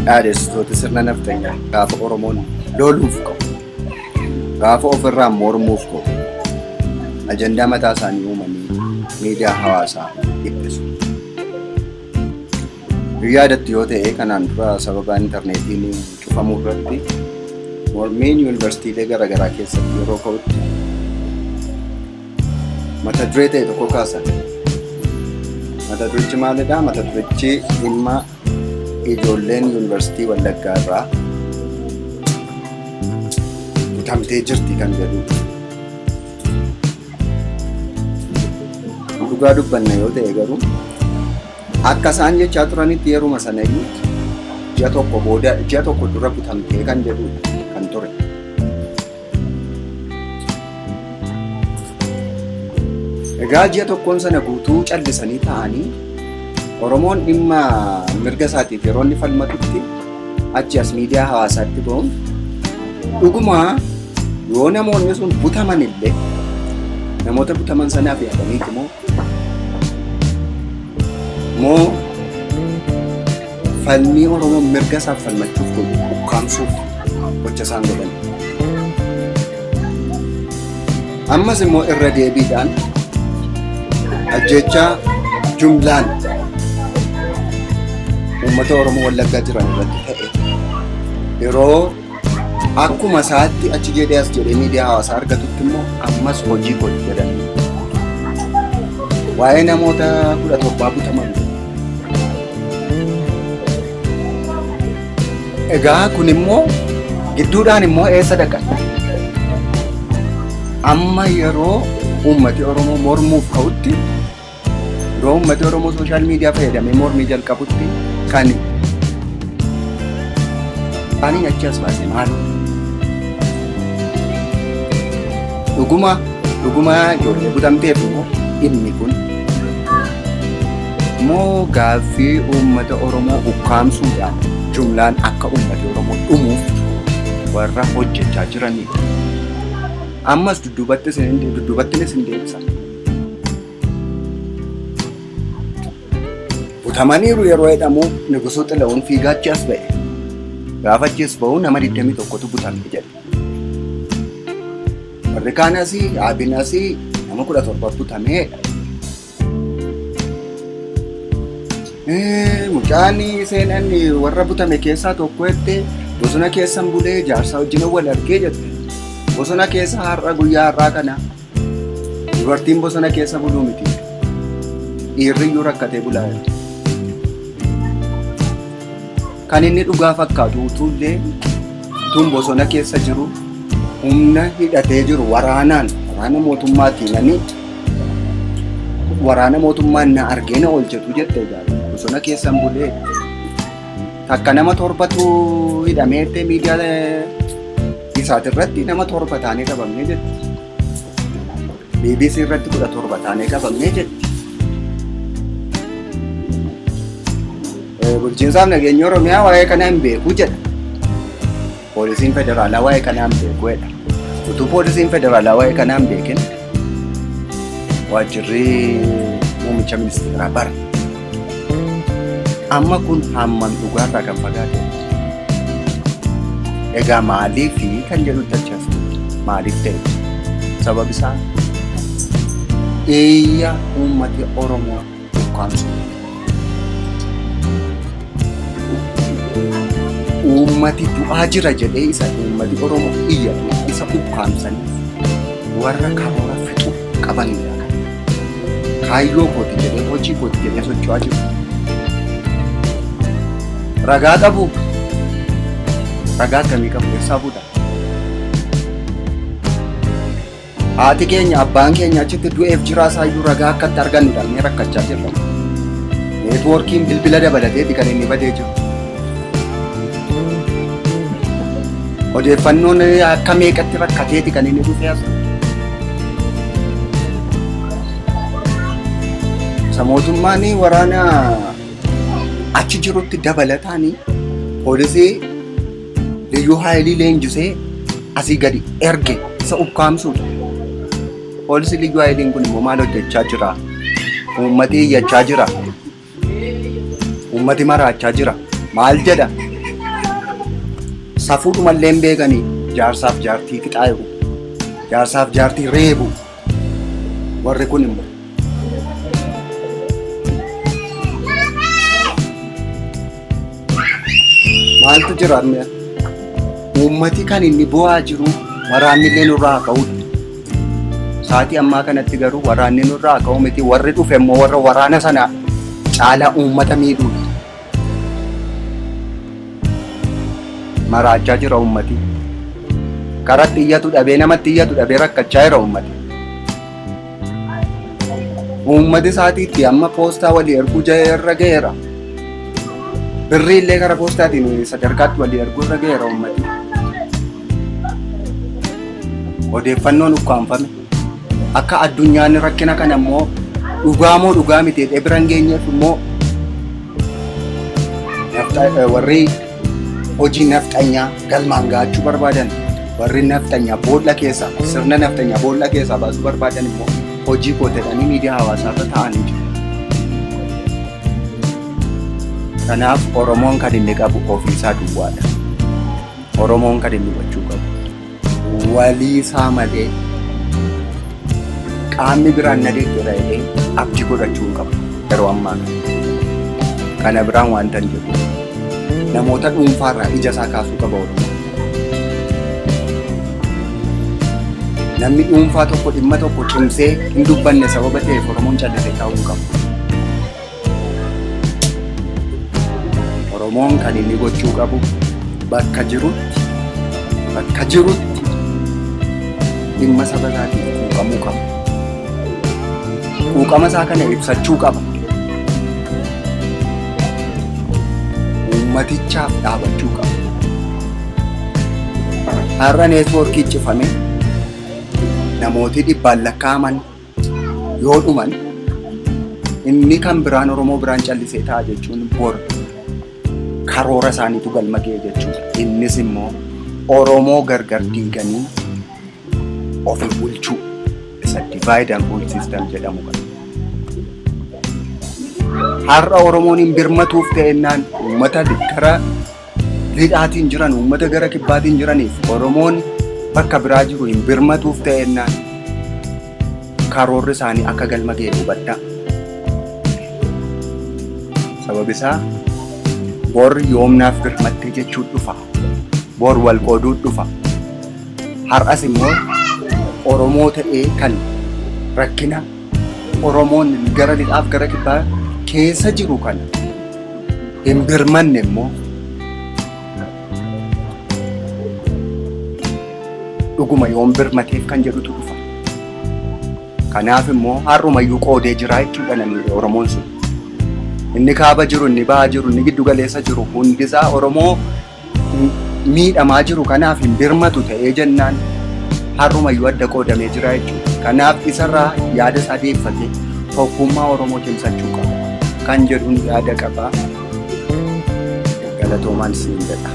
Dhaadheessitoota sirna naftanyaa gaafa Oromoon loluuf qabu, gaafa ofirraa mormuuf qabu, ajandaa mataa isaanii uumanii miidiyaa hawaasaa dhiphisu. Yaadatti yoo ta'e kanaan dura sababa intarneetiin cufamuu irratti mormiin yuunivarsiitiilee garaagaraa keessatti yeroo ka'utti mata duree ta'e tokko kaasan. Mata durichi maalidhaa? Mata durichi dhimma ijoolleen yuunivarsiitii Wallaggaa irraa butamtee jirti kan jedhudha. Dhugaa dubbanna yoo ta'e garuu akka isaan jechaa turanitti yeruma sana iyyuu ji'a tokko dura butamtee kan jedhudha kan ture. Egaa ji'a tokkoon sana guutuu callisanii ta'anii Oromoon dhimma mirga isaatiif yeroo inni falmatutti achi as miidiyaa hawaasaatti ba'uun dhuguma yoo namoonni sun butaman illee namoota butaman sanaaf yaadaniiti moo falmii Oromoon mirga isaaf falmachuuf godhu ukkaamsuuf gocha isaan godhan. Ammas immoo irra deebiidhaan ajjechaa jumlaan uummata Oromoo Wallaggaa jiran irratti ta'e yeroo akkuma isaatti achi jedhee as jedhee miidiyaa hawaasaa argatutti immoo ammas hojii godhu jedhanii waa'ee namoota 17 butaman. Egaa kun immoo gidduudhaan immoo eessa dhaqan? Amma yeroo uummati Oromoo mormuuf ka'utti, yeroo uummati Oromoo sooshaal miidiyaa fayyadamee mormii jalqabutti kan ani achi as baase maal? Dhuguma ijoollee butamteef immoo dhimmi kun moo gaaffii uummata Oromoo ukkaamsuudhaan jumlaan akka uummati Oromoo dhumuuf warra hojjechaa jiranidha. Ammas dudduubattis hin deebisa. Butamaniiru yeroo jedhamu Nugusuu Xila'uun fiigaachi as ba'e. Gaafa achis ba'u nama 21tu butamee jedhe. Warri kaan asii, Abiin asii nama 17 butamee. Mucaan seenan warra butame keessaa tokko jettee bosona keessan bulee jaarsaa wajjin wal argee jette. Bosona keessa har'a guyyaa har'aa kana dubartiin bosona keessa buluu miti. Dhiirri iyyuu rakkatee bulaa jira. Kan inni dhugaa fakkaatu utuullee bosona keessa jiru humna hidhatee jiru waraana mootummaatiin waraana mootummaan na argee na oolchatu jette bosona keessan bulee takka nama 7tu hidhamee miidiyaa isaati irratti nama 7 taanee qabamnee jetti. BBC irratti 17 taanee qabamnee jetti. Bulchiinsaaf nageenya Oromiyaa waa'ee kanaa hin beeku jedha. Poolisiin federaalaa waa'ee kanaa hin beeku jedha. Utuu poolisiin federaalaa waa'ee kanaa hin beekin waajjirri muummicha ministeeraa bara. Amma kun hammam dhugaarraa kan fagaate. Egaa maaliif kan jedhutti achas maaliif ta'e? Sabab isaa eeyya uummati Oromoo ukkaamsu. Uummati du'aa jira jedhee isa uummati Oromoo iyyatu isa ukkaamsaniif warra karoora fixu qabanidha. Kaayyoo kooti jedhee hojii kooti jedhee socho'aa jiru. Ragaa qabu. Ragaa akkamii qabu eessaa fuudha? Haati keenya abbaan keenya achitti du'eef jiraasaa iyyuu ragaa akkatti argannudhaan ni rakkachaa jirra. Neetwoorkiin bilbila dabalateeti kan inni badee jiru. Odeeffannoon akka meeqatti rakkateeti kan inni dhufee as. Mootummaan waraana achi jirutti dabalataanii poolisii liyyuu haayilii leenjisee asii gadi erge isa ukkaamsuudha. Poolisii liyyuu haayiliin kun immoo maal hojjechaa jira? Uummati iyyachaa jira. Uummati maraachaa jira. Maal jedha? safuudhumallee hin beekanii jaarsaaf jaartii qixaayu, jaarsaaf jaartii reebu. Warri kun immoo maaltu jira? Uummati kan inni bu'aa jiru waraanni illee nurraa ka'udha. Saatii ammaa kanatti garuu waraanni nurraa ka'u miti. Warri dhufe immoo warra waraana sana caalaa uummata miidhuudha. Maraachaa jira uummati. Karatti iyyatu dhabee, namatti iyyatu dhabee rakkachaa jira uummati. Uummati isaatiitti amma poostaa walii erguu irra ga'eera. Birrii illee gara poostaatiin sadarkaatti walii erguu irra ga'eera uummati. Odeeffannoon ukkaanfame. Akka addunyaan rakkina kana immoo dhugaa moo dhugaa miti jedhee bira hin geenyeef immoo warri hojii nafxanyaa galmaan gahachuu barbaadan, warri nafxanyaa boolla keessaa, sirna nafxanyaa boolla keessaa baasuu barbaadan immoo hojii kootedhanii miidiyaa hawaasaa irra ta'anii jiru. Kanaaf Oromoon kan inni qabu ofiisaa duwwaadha. Oromoon kan inni gochuu qabu walii isaa malee qaamni biraan na deeggara jedhee abdii godhachuu hin qabu. Yeroo ammaa kana biraan waanta hin jiru. Namoota dhuunfaarraa ija isaa kaasuu qaba Oromoo. Namni dhuunfaa tokko dhimma tokko cimsee hin dubbanne sababa ta'eef Oromoon callisee taa'uu hin qabu. Oromoon kan inni gochuu qabu bakka jirutti dhimma saba isaatiif quuqamuu qaba. Quuqama isaa kana ibsachuu qaba. Uummatichaaf dhaabachuu qaba. Har'a neetwoorkii cufame namooti dhibbaan lakkaa'aman yoo dhuman inni kan biraan Oromoo biraan callisee ta'a jechuun bor karoora isaaniitu galma ga'e jechuudha. Innis immoo Oromoo gargar diiganii ofii bulchuu isa divide and rule system jedhamu kana. Har'a Oromoon hin birmatuuf ta'ennaan uummata gara lixaatiin jiran, uummata gara kibbaatiin jiraniif Oromoon bakka biraa jiru hin birmatuuf ta'ennaan karoorri isaanii akka galma ga'e hubadhaa. Sababni isaa bor yoomnaaf birmattee jechuun dhufa. Bor wal qooduu dhufa. Har'as immoo Oromoo ta'ee kan rakkina Oromoon gara lixaaf gara kibbaa keessa jiru kana hin birmanne immoo dhuguma yoom birmateef kan jedhutu dhufa. Kanaaf immoo har'umayyuu qoodee jira jechuudha namni Oromoon sun. Inni kaaba jiru, inni bahaa jiru, inni giddu galeessa jiru hundisaa Oromoo miidhamaa jiru kanaaf hin birmatu ta'ee jennaan har'umayyuu adda qoodamee jira jechuudha. Kanaaf isarraa yaada isaa deeffatee tokkummaa Oromoo cimsachuu qaba kan jedhuun yaada qaba. Galatoomaan siin jedha.